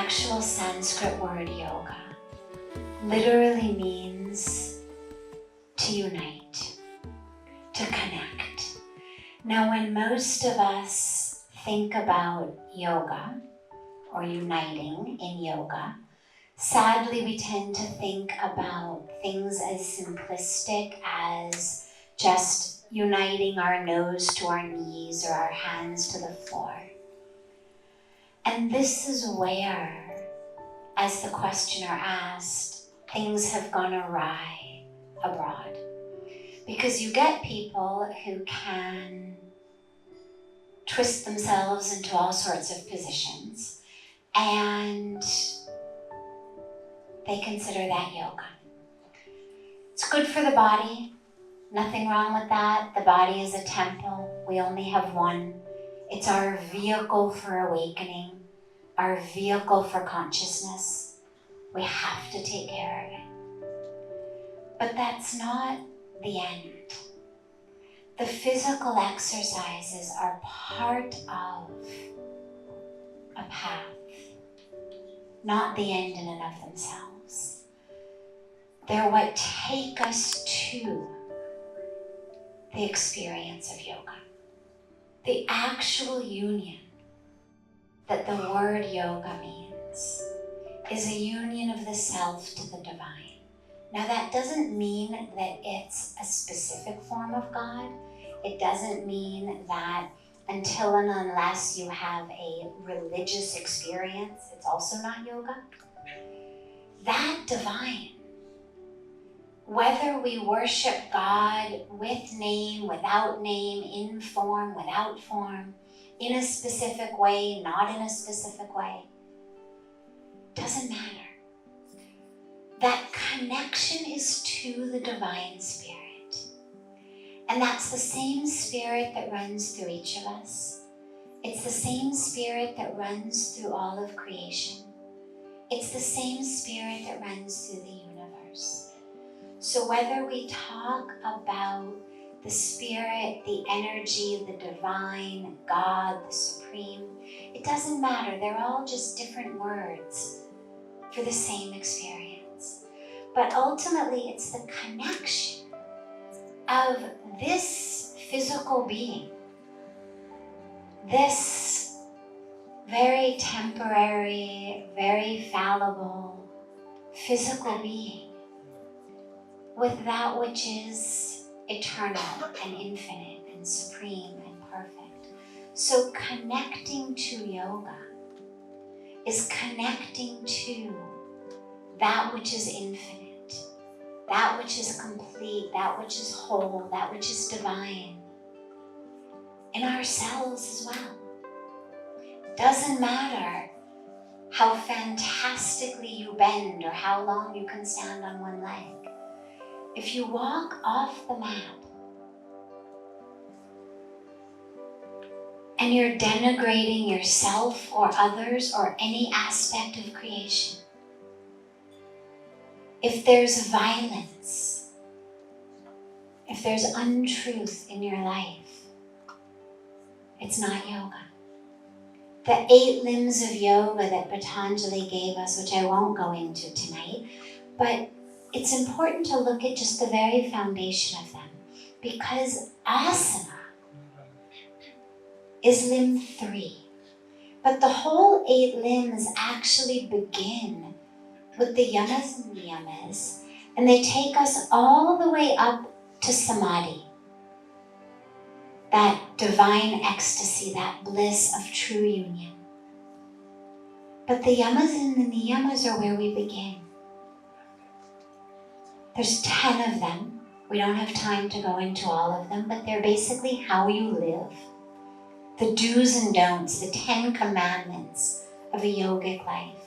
actual Sanskrit word yoga literally means to unite, to connect. Now, when most of us think about yoga or uniting in yoga, sadly we tend to think about things as simplistic as just uniting our nose to our knees or our hands to the floor. And this is where, as the questioner asked, things have gone awry abroad. Because you get people who can twist themselves into all sorts of positions and they consider that yoga. It's good for the body, nothing wrong with that. The body is a temple, we only have one. It's our vehicle for awakening, our vehicle for consciousness. We have to take care of it. But that's not the end. The physical exercises are part of a path, not the end in and of themselves. They're what take us to the experience of yoga. The actual union that the word yoga means is a union of the self to the divine. Now that doesn't mean that it's a specific form of God. It doesn't mean that until and unless you have a religious experience, it's also not yoga. That divine, whether we worship God with name, without name, in form, without form, in a specific way, not in a specific way, doesn't matter. That connection is to the divine spirit. And that's the same spirit that runs through each of us. It's the same spirit that runs through all of creation. It's the same spirit that runs through the universe. So whether we talk about the spirit, the energy, the divine, God, the supreme, it doesn't matter. They're all just different words for the same experience. But ultimately, it's the connection of this physical being, this very temporary, very fallible physical being, with that which is eternal and infinite and supreme and perfect. So connecting to yoga is connecting to that which is infinite, that which is complete, that which is whole, that which is divine, in ourselves as well. Doesn't matter how fantastically you bend or how long you can stand on one leg. If you walk off the mat and you're denigrating yourself or others or any aspect of creation, if there's violence, if there's untruth in your life, it's not yoga. The 8 limbs of yoga that Patanjali gave us, which I won't go into tonight, but it's important to look at just the very foundation of them, because asana is limb 3. But the whole 8 limbs actually begin with the yamas and niyamas, and they take us all the way up to samadhi, that divine ecstasy, that bliss of true union. But the yamas and the niyamas are where we begin. There's 10 of them. We don't have time to go into all of them, but they're basically how you live. The do's and don'ts, the 10 commandments of a yogic life.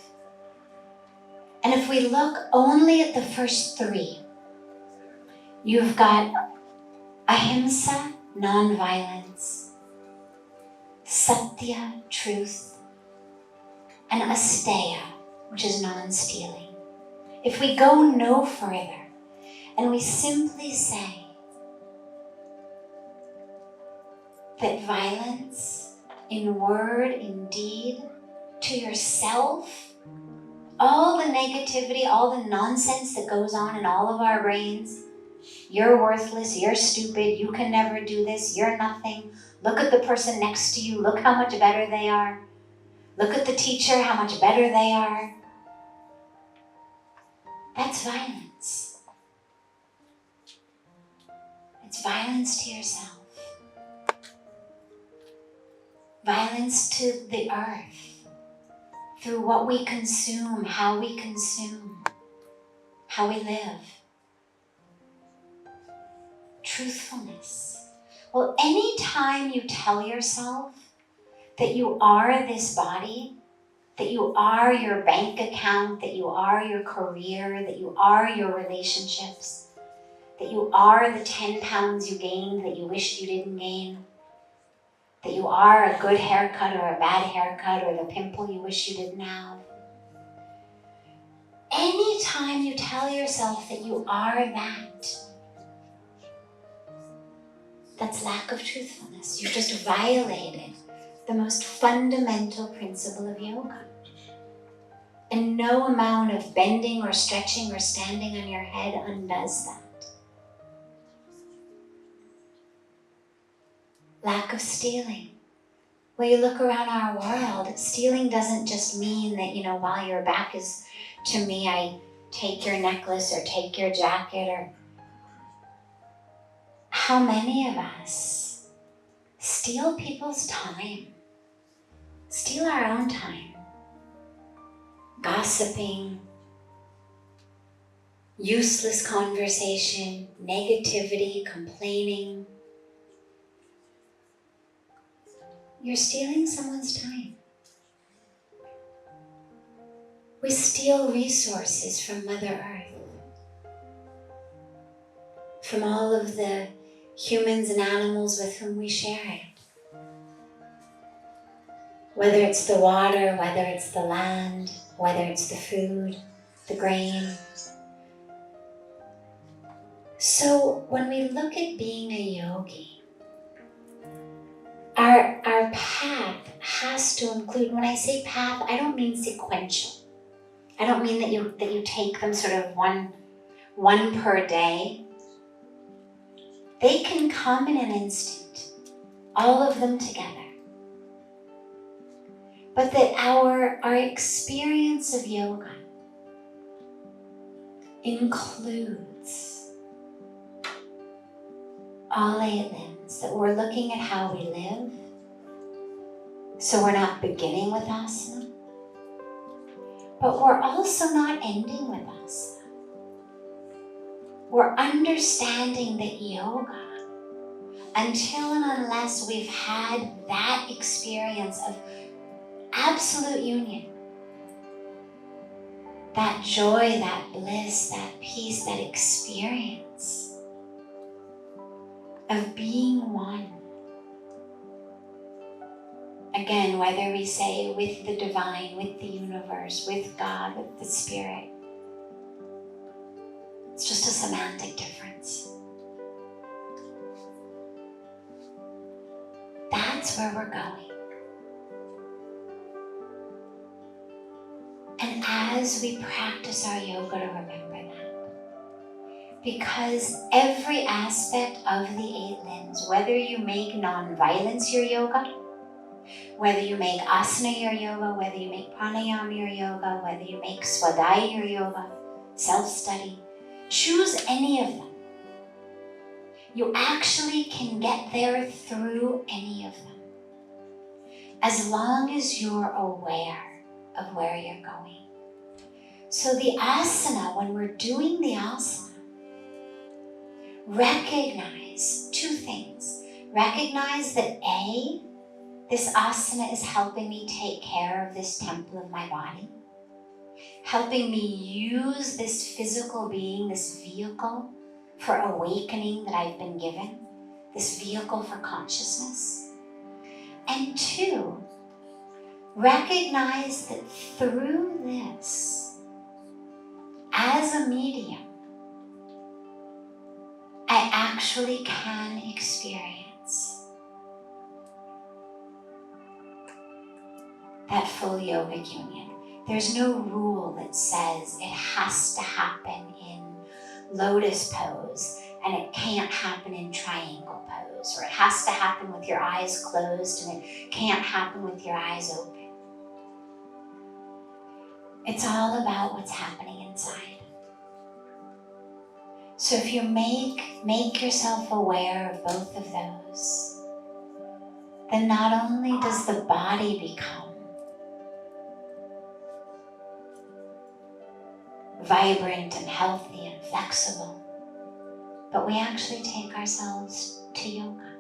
And if we look only at the first 3, you've got ahimsa, non-violence, satya, truth, and asteya, which is non-stealing. If we go no further, and we simply say that violence in word, in deed, to yourself all the negativity, all the nonsense that goes on in all of our brains. You're worthless, you're stupid, you can never do this, you're nothing. Look at the person next to you, look how much better they are. Look at the teacher, how much better they are. That's violence. It's violence to yourself. Violence to the earth. Through what we consume, how we live. Truthfulness. Well, anytime you tell yourself that you are this body, that you are your bank account, that you are your career, that you are your relationships, that you are the 10 pounds you gained that you wished you didn't gain, that you are a good haircut or a bad haircut or the pimple you wish you didn't have. Anytime you tell yourself that you are that, that's lack of truthfulness. You've just violated the most fundamental principle of yoga. And no amount of bending or stretching or standing on your head undoes that. Lack of stealing. When you look around our world, stealing doesn't just mean that, while your back is to me, I take your necklace or take your jacket. Or how many of us steal people's time? Steal our own time. Gossiping, useless conversation, negativity, complaining. You're stealing someone's time. We steal resources from Mother Earth, from all of the humans and animals with whom we share it. Whether it's the water, whether it's the land, whether it's the food, the grain. So when we look at being a yogi, our path has to include, when I say path, I don't mean sequential. I don't mean that you take them sort of one per day. They can come in an instant, all of them together. But that our experience of yoga includes all 8 limbs, that we're looking at how we live. So we're not beginning with asana, but we're also not ending with asana. We're understanding that yoga, until and unless we've had that experience of absolute union, that joy, that bliss, that peace, that experience of being one. Again, whether we say with the divine, with the universe, with God, with the spirit, it's just a semantic difference. That's where we're going. And as we practice our yoga, to remember that. Because every aspect of the 8 limbs, whether you make non-violence your yoga, whether you make asana your yoga, whether you make pranayama your yoga, whether you make swadhyaya your yoga, self-study, choose any of them. You actually can get there through any of them, as long as you're aware of where you're going. So the asana, when we're doing the asana, recognize 2 things. Recognize that A, this asana is helping me take care of this temple of my body, helping me use this physical being, this vehicle for awakening that I've been given, this vehicle for consciousness. And 2, recognize that through this, as a medium, I actually can experience that full yogic union. There's no rule that says it has to happen in lotus pose and it can't happen in triangle pose, or it has to happen with your eyes closed and it can't happen with your eyes open. It's all about what's happening inside. So if you make yourself aware of both of those, then not only does the body become vibrant and healthy and flexible, but we actually take ourselves to yoga.